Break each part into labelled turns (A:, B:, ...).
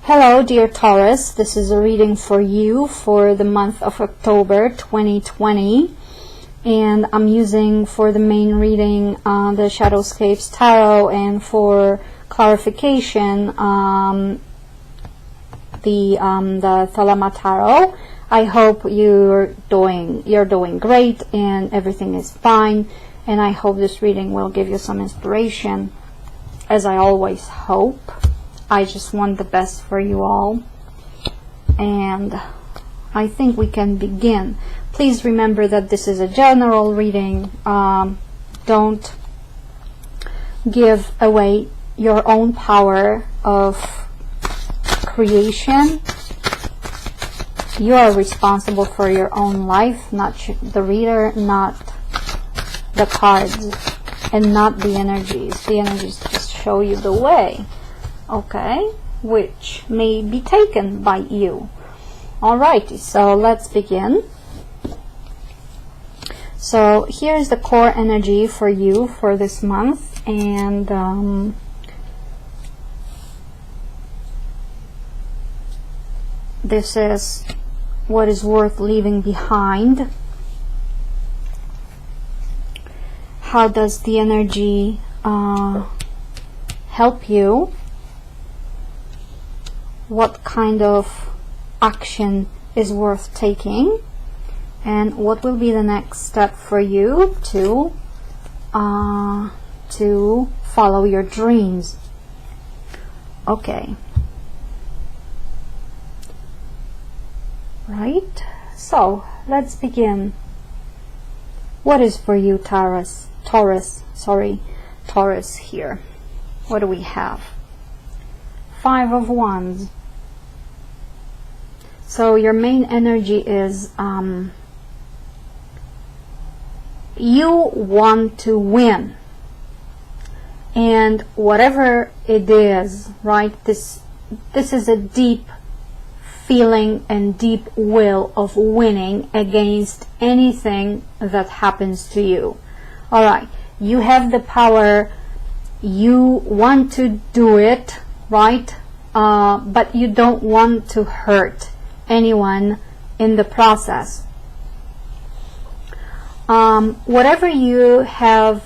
A: Hello, dear Taurus. This is a reading for you for the month of October 2020. And I'm using for the main reading the Shadowscapes Tarot, and for clarification the Thelema Tarot. I hope you're doing great and everything is fine, and I hope this reading will give you some inspiration, as I always hope. I just want the best for you all, and I think we can begin. Please remember that this is a general reading. Don't give away your own power of creation. You are responsible for your own life, not the reader, not the cards, and not the energies. The energies just show you the way, okay, which may be taken by you. Alrighty, so let's begin. So here's the core energy for you for this month, and this is what is worth leaving behind. How does the energy help you? What kind of action is worth taking, and what will be the next step for you to follow your dreams? Okay, right, so let's begin. What is for you, Taurus here? What do we have? 5 of Wands. So your main energy is you want to win, and whatever it is, right, this is a deep feeling and deep will of winning against anything that happens to you. All right, you have the power, you want to do it, right, but you don't want to hurt anyone in the process. Whatever you have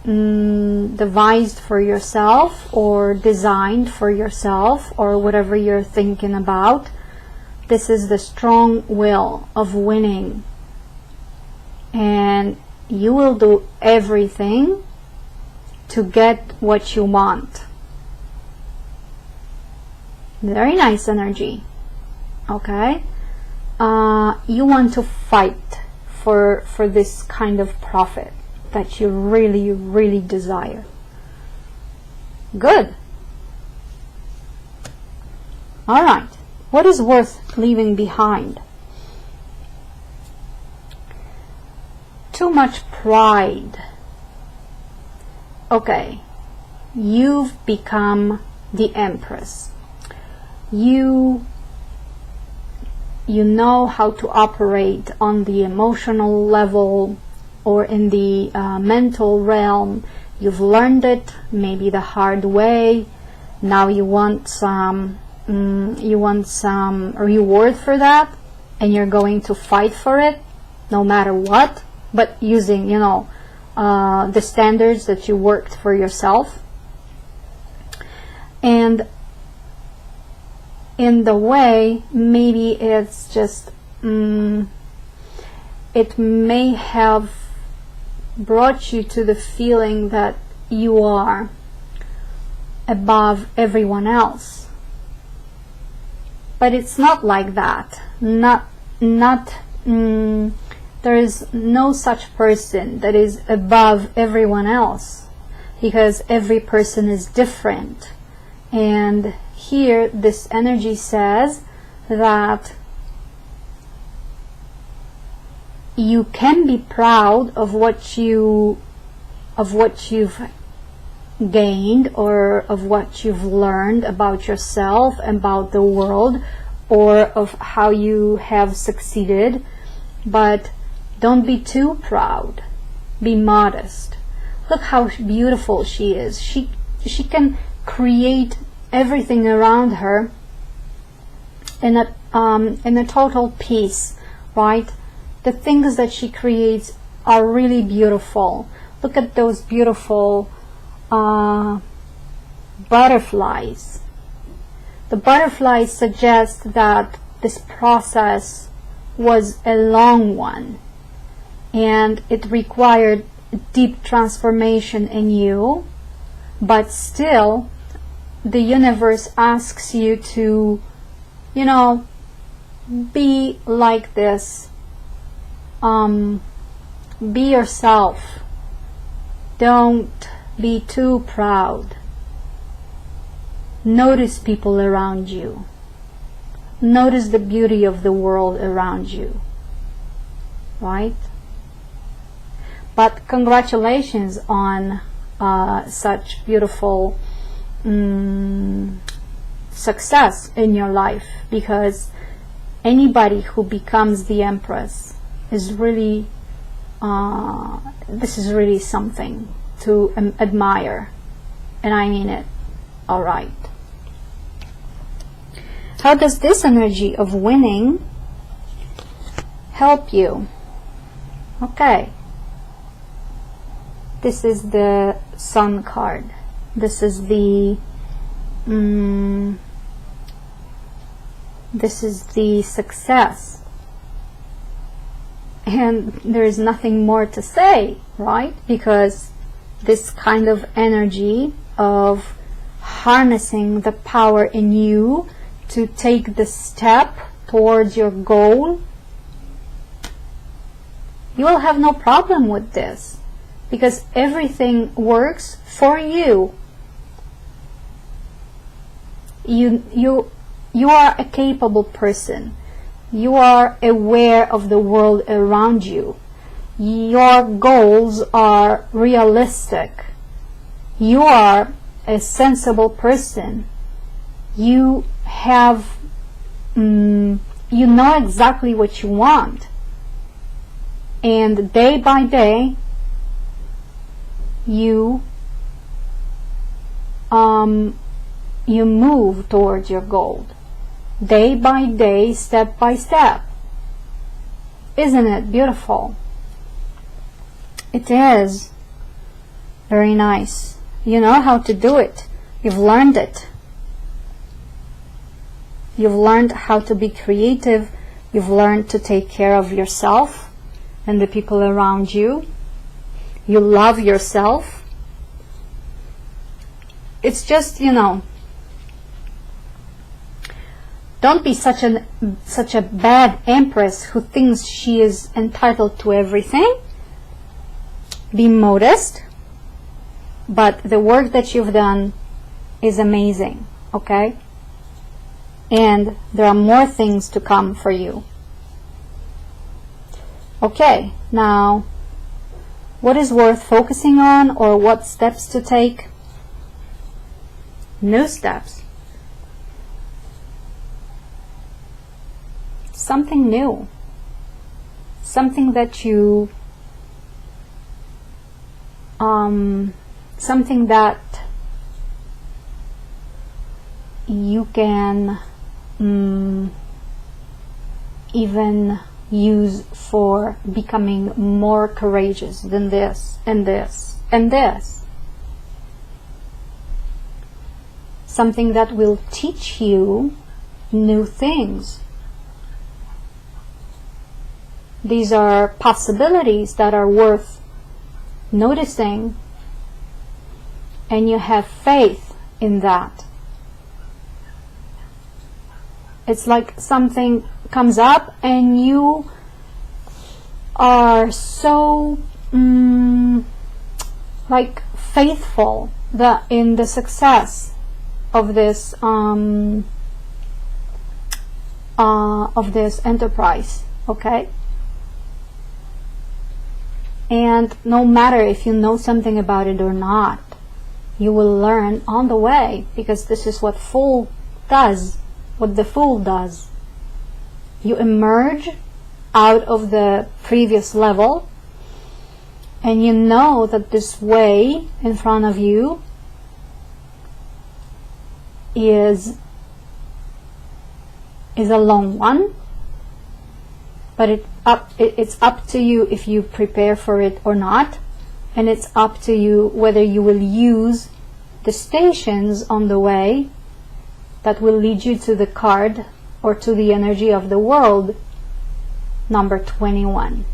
A: devised for yourself or designed for yourself, or whatever you're thinking about, this is the strong will of winning, and you will do everything to get what you want. Very nice energy. Okay, you want to fight for this kind of profit that you really desire. Good. All right, what is worth leaving behind? Too much pride. Okay, you've become the Empress. You know how to operate on the emotional level or in the mental realm. You've learned it, maybe the hard way. Now you want some reward for that, and you're going to fight for it no matter what, but using, you know, the standards that you worked for yourself. And in the way, maybe it's just it may have brought you to the feeling that you are above everyone else, but it's not like that. There is no such person that is above everyone else, because every person is different. And here this energy says that you can be proud of what you've gained, or of what you've learned about yourself, about the world, or of how you have succeeded, but don't be too proud. Be modest. Look how beautiful she is. She can create everything around her in a total peace, right? The things that she creates are really beautiful. Look at those beautiful butterflies. The butterflies suggest that this process was a long one, and it required deep transformation in you, but still the universe asks you to, you know, be like this. Be yourself. Don't be too proud. Notice people around you. Notice the beauty of the world around you. Right? But congratulations on such beautiful success in your life, because anybody who becomes the Empress is really this is really something to admire, and I mean it. All right. How does this energy of winning help you? Okay. This is the Sun card. This is the success. And there is nothing more to say, right? Because this kind of energy of harnessing the power in you to take the step towards your goal, you will have no problem with this, because everything works for you. You are a capable person. You are aware of the world around you. Your goals are realistic. You are a sensible person. You have, you know exactly what you want. And day by day, you move towards your goal. Day by day, step by step. Isn't it beautiful? It is. Very nice. You know how to do it. You've learned it. You've learned how to be creative. You've learned to take care of yourself and the people around you. You love yourself. It's just, you know, don't be such a bad Empress who thinks she is entitled to everything. Be modest, but the work that you've done is amazing, okay? And there are more things to come for you. Okay, now, what is worth focusing on, or what steps to take? New steps. Something new. Something that you something that you can even use for becoming more courageous than this and this and this. Something that will teach you new things. These are possibilities that are worth noticing, and you have faith in that. It's like something comes up and you are so like faithful in the success of this enterprise, okay? And no matter if you know something about it or not, you will learn on the way, because this is what the Fool does. You emerge out of the previous level, and you know that this way in front of you is is a long one, but it's up to you if you prepare for it or not, and it's up to you whether you will use the stations on the way that will lead you to the card or to the energy of the world, number 21.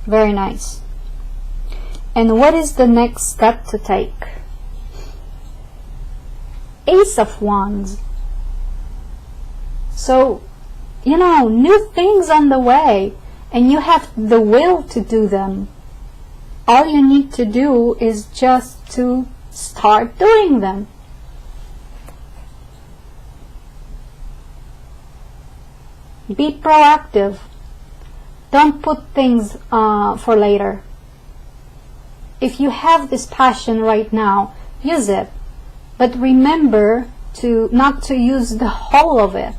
A: Very nice. And what is the next step to take? Ace of Wands. So, you know, new things on the way, and you have the will to do them. All you need to do is just to start doing them. Be proactive. Don't put things for later. If you have this passion right now, use it. But remember to not to use the whole of it,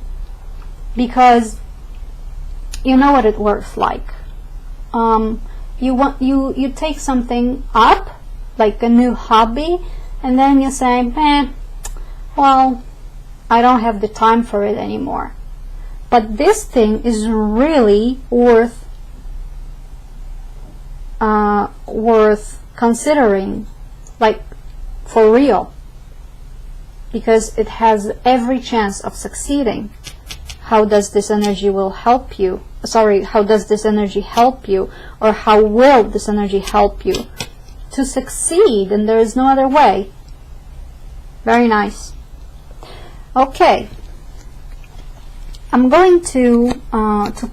A: because you know what it works like. You take something up, like a new hobby, and then you say, well, I don't have the time for it anymore. But this thing is really worth considering, like for real, because it has every chance of succeeding. How does this energy will help you? Sorry, how does this energy help you, or how will this energy help you to succeed? And there is no other way. Very nice. Okay, I'm going to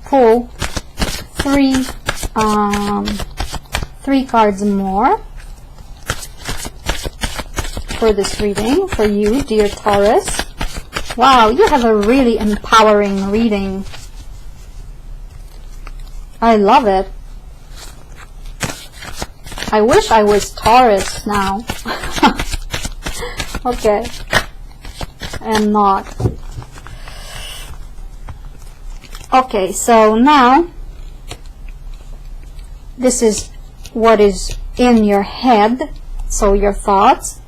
A: pull three cards more for this reading for you, dear Taurus. Wow, you have a really empowering reading. I love it. I wish I was Taurus now. Okay, I'm not. Okay, so now this is what is in your head, so your thoughts.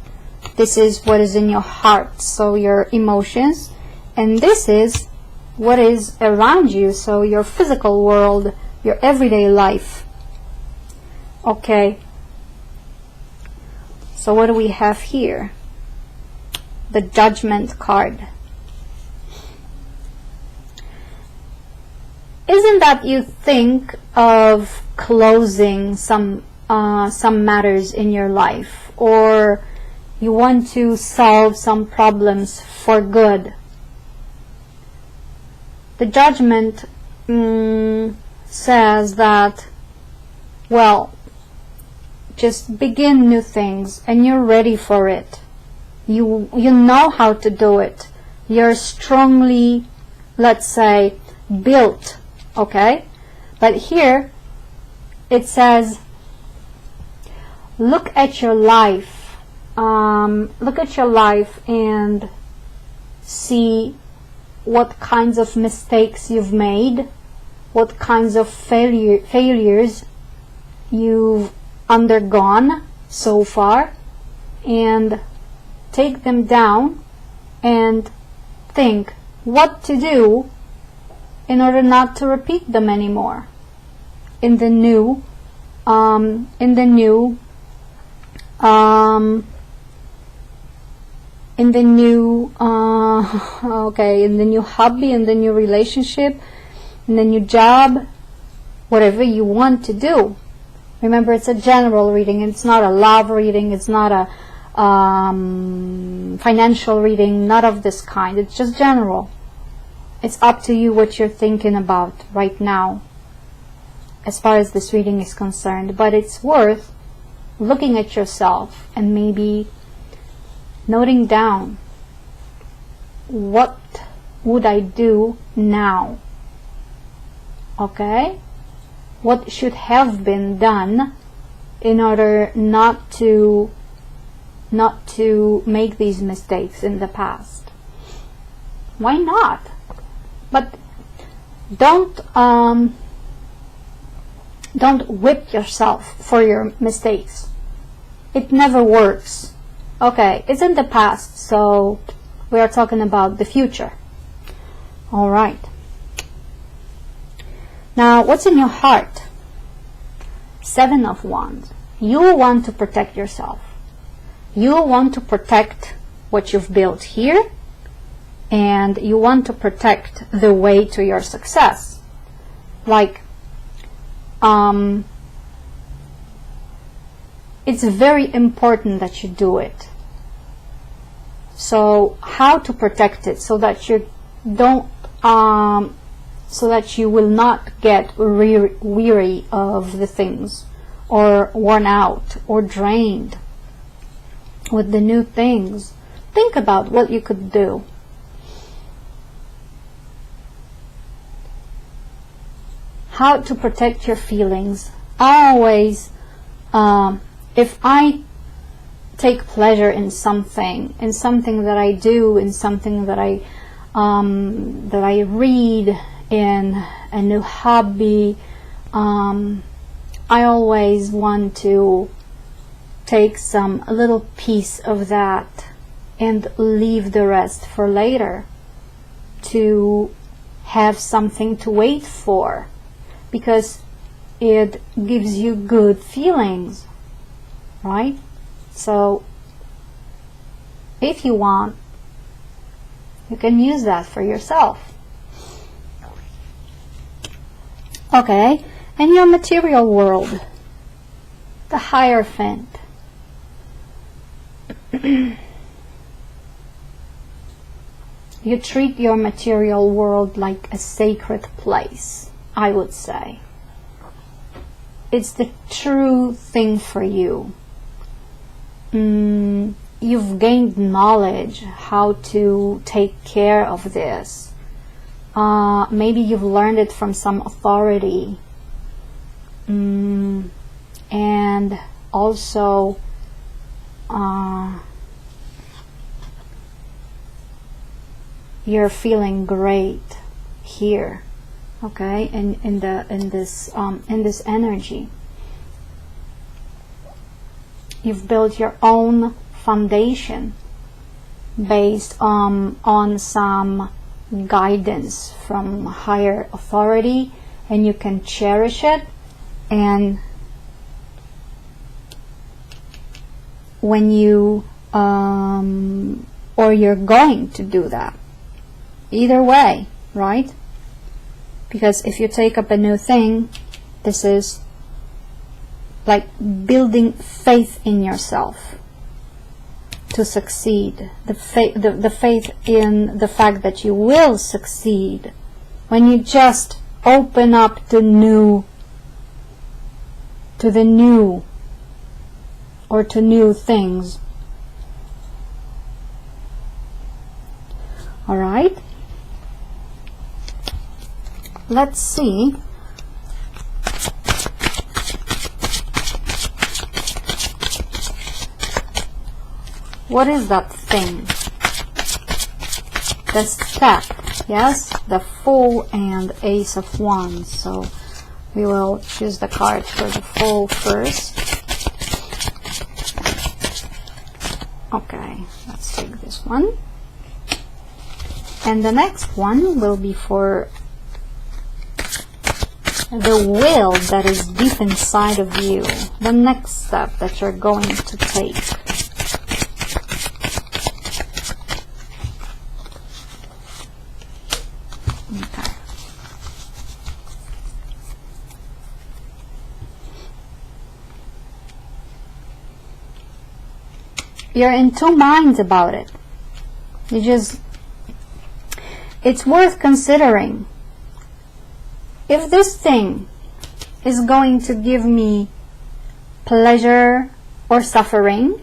A: This is what is in your heart, so your emotions. And this is what is around you, so your physical world, your everyday life. Okay, so what do we have here? The Judgment card. Isn't that you think of closing some matters in your life, or you want to solve some problems for good? The Judgment says that, well, just begin new things and you're ready for it. You know how to do it. You're strongly, let's say, built, okay? But here it says, look at your life. Look at your life and see what kinds of mistakes you've made, what kinds of failures you've undergone so far, and take them down and think what to do in order not to repeat them anymore in the new hobby, in the new relationship, in the new job, whatever you want to do. Remember, it's a general reading. It's not a love reading. It's not a financial reading. Not of this kind. It's just general. It's up to you what you're thinking about right now as far as this reading is concerned. But it's worth looking at yourself and maybe noting down, what would I do now? Okay? What should have been done in order not to make these mistakes in the past? Why not? But don't whip yourself for your mistakes. It never works. Okay, it's in the past, so we are talking about the future. All right. Now, what's in your heart? 7 of Wands. You want to protect yourself. You want to protect what you've built here, and you want to protect the way to your success. Like, it's very important that you do it. So how to protect it so that you don't so that you will not get weary of the things, or worn out or drained with the new things. Think about what you could do. How to protect your feelings. Always, if I take pleasure in something that I do, in something that I read, in a new hobby, I always want to take a little piece of that and leave the rest for later, to have something to wait for, because it gives you good feelings, right? So if you want, you can use that for yourself. Okay, and your material world, the Hierophant. You treat your material world like a sacred place, I would say. It's the true thing for you. You've gained knowledge how to take care of this. Maybe you've learned it from some authority. And also you're feeling great here, okay, in this energy. You've built your own foundation based on some guidance from higher authority, and you can cherish it. And when you or you're going to do that, either way, right? Because if you take up a new thing, this is like building faith in yourself to succeed, the faith in the fact that you will succeed. When you just open up to the new or to new things. All right, let's see what is that thing. The step, yes, the Fool and Ace of Wands. So we will choose the card for the Fool first. Okay, let's take this one. And the next one will be for the will that is deep inside of you, the next step that you're going to take. Okay. You're in two minds about it. It's worth considering. If this thing is going to give me pleasure or suffering,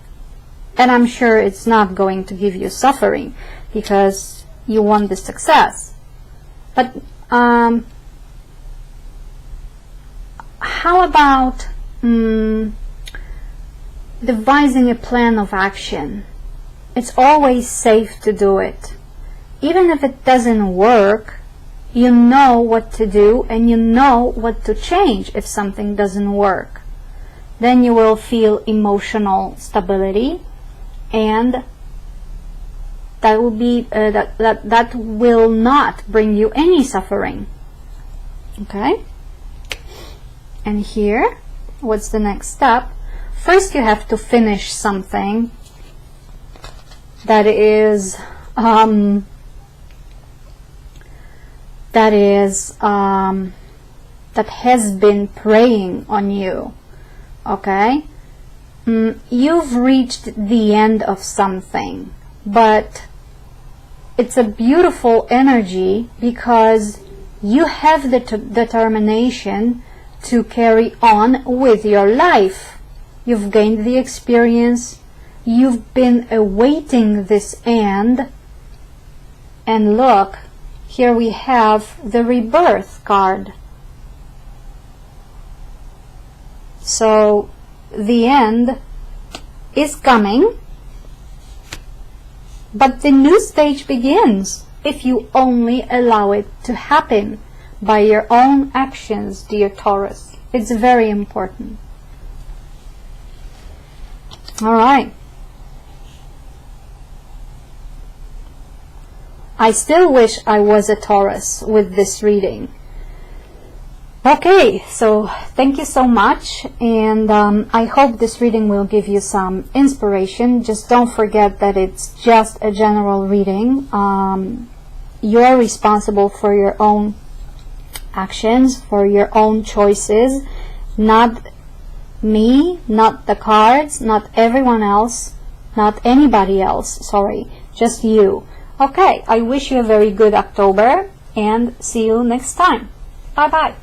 A: and I'm sure it's not going to give you suffering because you want the success. But how about devising a plan of action? It's always safe to do it. Even if it doesn't work, you know what to do and you know what to change if something doesn't work. Then you will feel emotional stability and that will be that will not bring you any suffering. Okay? And here, what's the next step? First, you have to finish something that is that has been preying on you. Okay? You've reached the end of something, but it's a beautiful energy because you have the determination to carry on with your life. You've gained the experience, you've been awaiting this end, and look, here we have the rebirth card. So the end is coming, but the new stage begins if you only allow it to happen by your own actions, dear Taurus. It's very important. All right. I still wish I was a Taurus with this reading. Okay, so thank you so much, and I hope this reading will give you some inspiration. Just don't forget that it's just a general reading. You're responsible for your own actions, for your own choices, not me, not the cards, not everyone else, not anybody else, sorry, just you. Okay, I wish you a very good October, and see you next time. Bye bye.